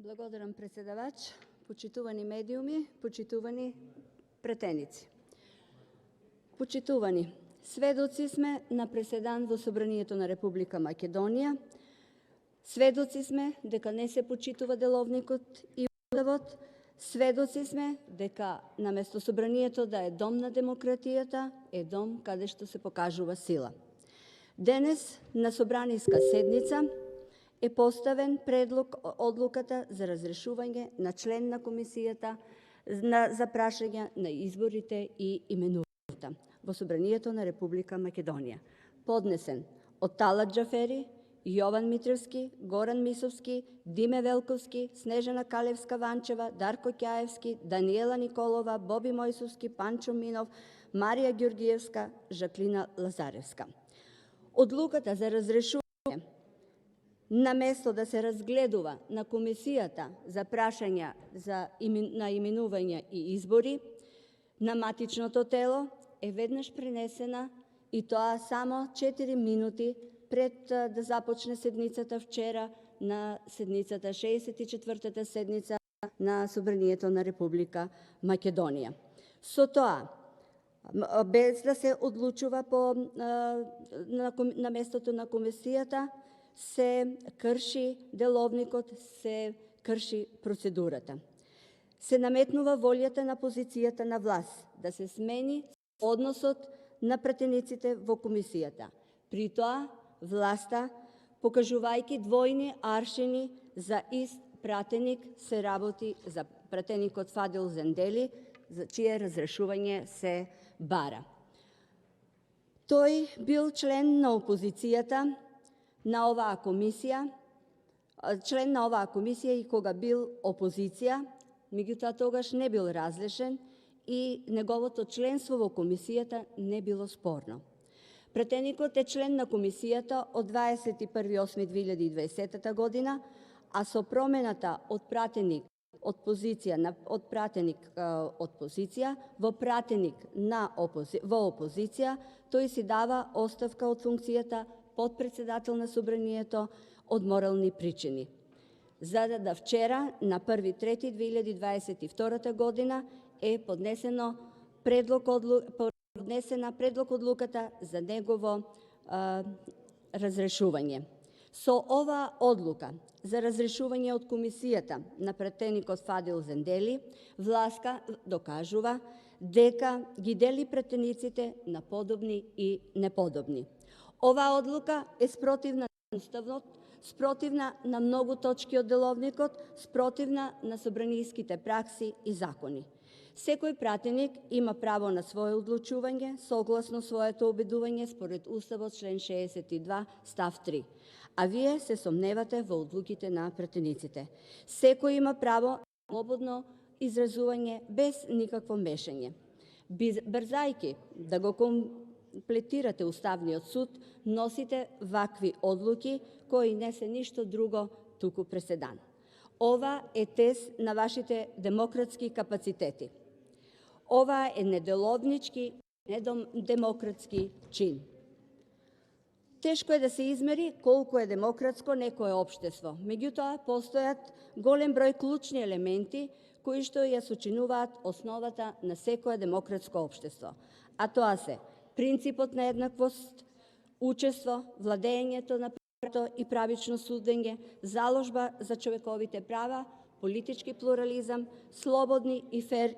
Благодарам, председавач, почитувани медиуми, почитувани претеници. Почитувани, сведоци сме на преседан во Собранието на Република Македонија, сведоци сме дека не се почитува деловникот и уставот, сведоци сме дека наместо Собранието да е дом на демократијата, е дом каде што се покажува сила. Денес на собраниска седница е поставен предлог одлуката за разрешување на член на комисијата за прашање на изборите и именувањата во Собранието на Република Македонија, поднесен од Талат Џафери, Јован Митревски, Горан Мисовски, Диме Велковски, Снежана Калевска-Ванчева, Дарко Ќаевски, Даниела Николова, Боби Мојсовски, Панчо Минов, Марија Ѓоргиевска, Жаклина Лазаревска. Одлуката за разрешување наместо да се разгледува на комисијата за прашања на именување и избори на матичното тело е веднаш пренесена и тоа само 4 минути пред да започне седницата вчера на седницата 64-та седница на Собранието на Република Македонија. Со тоа, без да се одлучува на местото на комисијата, се крши деловникот, се крши процедурата. Се наметнува волјата на позицијата на власт да се смени односот на пратениците во комисијата. При тоа, власта, покажувајќи двојни аршини за ист пратеник, се работи за пратеникот Фадил Зендели, за чие разрешување се бара. Тој бил член на опозицијата на оваа комисија, и кога бил опозиција, меѓутоа тогаш не бил разрешен и неговото членство во комисијата не било спорно. Пратеникот е член на комисијата од 21.8.2020 година, а со промената од пратеник од позиција во пратеник во опозиција, тој си дава оставка од функцијата подпредседател на Собранието од морални причини. За да вчера, на 1.3.2022 година, е поднесена предлог одлуката за негово разрешување. Со ова одлука за разрешување од комисијата на пратеникот Фадил Зендели, власка докажува дека ги дели пратениците на подобни и неподобни. Оваа одлука е спротивна на уставот, спротивна на многу точки од деловникот, спротивна на собранијските пракси и закони. Секој пратеник има право на свое одлучување согласно своето обидување според Уставот член 62 став 3. А вие се сомневате во одлуките на пратениците. Секој има право на слободно изразување без никакво мешање. Брзајќи да го комплетирате Уставниот суд, носите вакви одлуки кои не се ништо друго туку преседан. Ова е тест на вашите демократски капацитети. Ова е неделовнички, недемократски чин. Тешко е да се измери колку е демократско некое општество. Меѓутоа, постојат голем број клучни елементи кои што ја сочинуваат основата на секое демократско општество. А тоа се принципот на еднаквост, учество, владењето на правото и правично судење, заложба за човековите права, политички плурализам, слободни и фер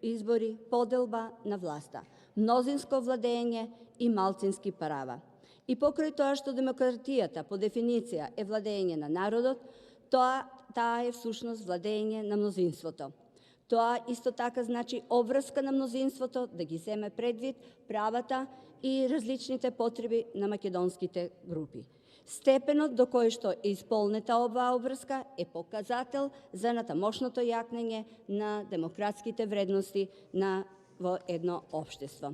избори, поделба на власта, мнозинско владење и малцински права. И покрај тоа што демократијата по дефиниција е владење на народот, таа е всушност владење на мнозинството. Тоа исто така значи обврска на мнозинството да ги земе предвид правата и различните потреби на македонските групи. Степенот до кој што е исполнета оваа обврска е показател за натамошното јакнење на демократските вредности во едно општество.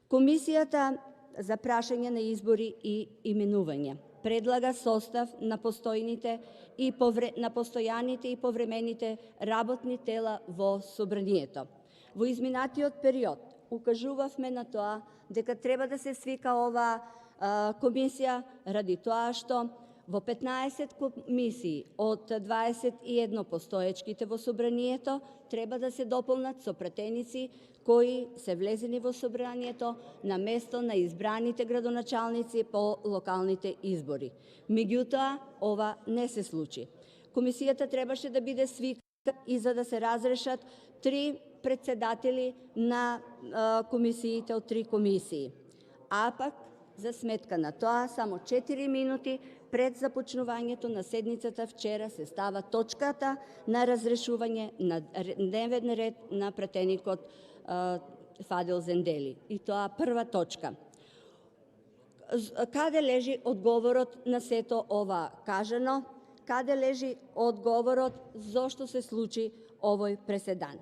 Комисијата за прашање на избори и именување предлага состав на постојаните и повремените работни тела во Собранието. Во изминатиот период укажувавме на тоа дека треба да се свика оваа комисија ради тоа што Во 15 комисии од 21 постоечките во Собранието треба да се дополнат со пратеници кои се влезени во Собранието на место на избраните градоначалници по локалните избори. Меѓутоа, ова не се случи. Комисијата требаше да биде свика и за да се разрешат 3 председатели на комисиите од 3 комисии. А пак, за сметка на тоа, само 4 минути пред започнувањето на седницата вчера се става точката на разрешување на дневен ред на пратеникот Фадил Зендели. И тоа прва точка. Каде лежи одговорот на сето ова кажано? Каде лежи одговорот зошто се случи овој преседан?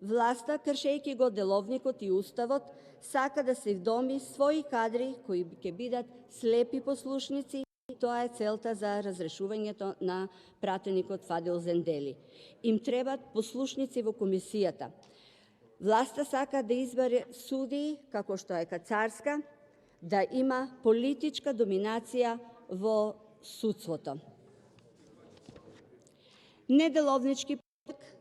Власта, кршејќи го деловникот и уставот, сака да се вдоми своји кадри кои ќе бидат слепи послушници. Тоа е целта за разрешувањето на пратеникот Фадил Зендели. Им требат послушници во комисијата. Власта сака да избере судии, како што е Кацарска, да има политичка доминација во судството. Неделовнички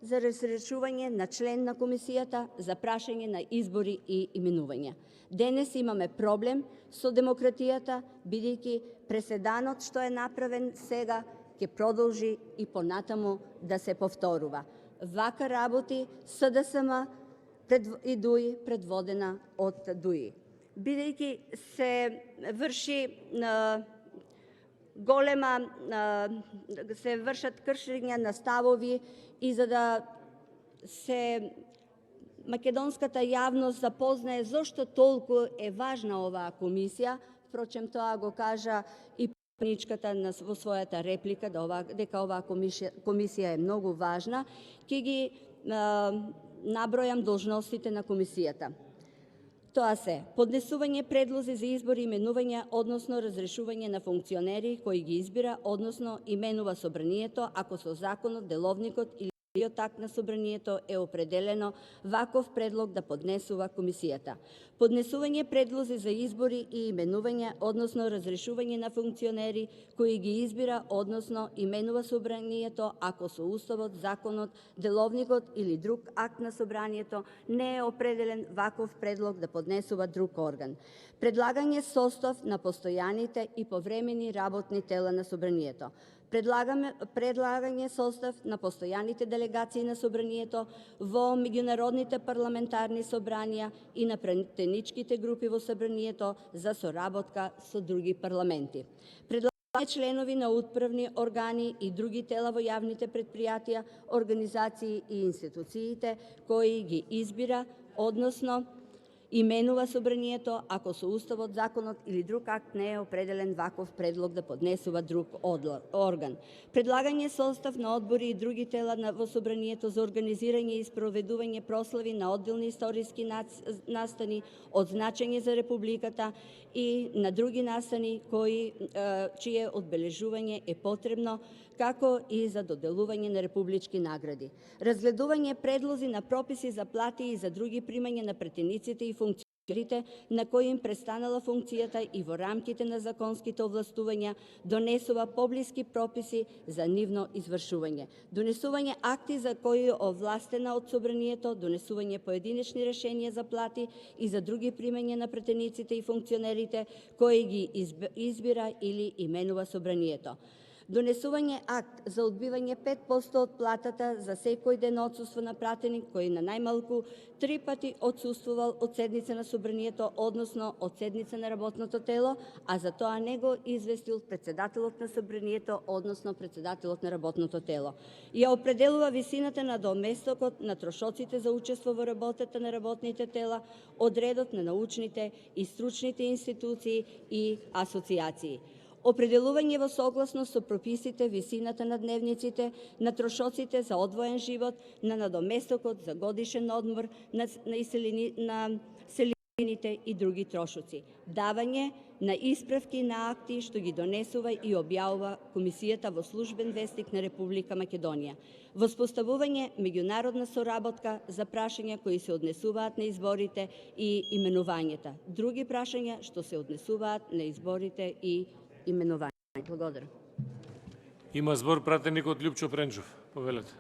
за разрешување на член на комисијата за прашање на избори и именувања. Денес имаме проблем со демократијата, бидејќи преседанот што е направен сега ќе продолжи и понатаму да се повторува. Вака работи СДСМ и ДУИ предводена од ДУИ. Бидејќи се врши се вршат кршења на ставови и за да се македонската јавност запознае зошто толку е важна оваа комисија, впрочем тоа го кажа и праничката во својата реплика дека оваа комисија е многу важна, ќе ги набројам должностите на комисијата. Тоа се поднесување предлози за избори, именување, односно разрешување на функционери кои ги избира, односно именува Собранието, ако со законот, деловникот или акт на Собранието е определено ваков предлог да поднесува комисијата. Поднесување предлози за избори и именување, односно разрешување на функционери кои ги избира, односно именува Собранието, ако со уставот, законот, деловникот или друг акт на Собранието не е определен ваков предлог да поднесува друг орган. Предлагање состав на постојаните и повремени работни тела на Собранието. Предлагање состав на постојаните делегации на Собранието во меѓународните парламентарни собранија и на пратеничките групи во Собранието за соработка со други парламенти. Предлагање членови на управни органи и други тела во јавните предпријатија, организации и институциите кои ги избира, односно именува Собранието, ако со уставот, законот или друг акт не е определен ваков предлог да поднесува друг орган. Предлагање состав на одбори и други тела во Собранието за организирање и спроведување прослави на одделни историски настани од значење за Републиката и на други настани чие одбележување е потребно, како и за доделување на републички награди. Разгледување предлози на прописи за плати и за други примања на пратениците и функционерите на кои им престанала функцијата и во рамките на законските овластувања донесува поблиски прописи за нивно извршување. Донесување акти за кои овластена од Собранието, донесување поединечни решенија за плати и за други примања на пратениците и функционерите кои ги избира или именува Собранието. Донесување акт за одбивање 5% од платата за секој ден отсуство на пратеник кој на најмалку 3 пати отсуствувал од седница на Собранието, односно од седница на работното тело, а за тоа не го известил председателот на Собранието, односно председателот на работното тело. Ја определува висината на доместокот на трошоците за учество во работата на работните тела од редот на научните и стручните институции и асоциации. Определување во согласност со прописите висината на дневниците, на трошоците за одвоен живот, на надоместокот за годишен одмор, на селините и други трошоци. Давање на исправки на акти што ги донесува и објавува Комисијата во службен вестник на Република Македонија. Воспоставување меѓународна соработка за прашања кои се однесуваат на изборите и именувањата. Други прашања што се однесуваат на изборите и именување. Благодарам. Има збор пратеникот Лјупчо Пренчов. Повелете.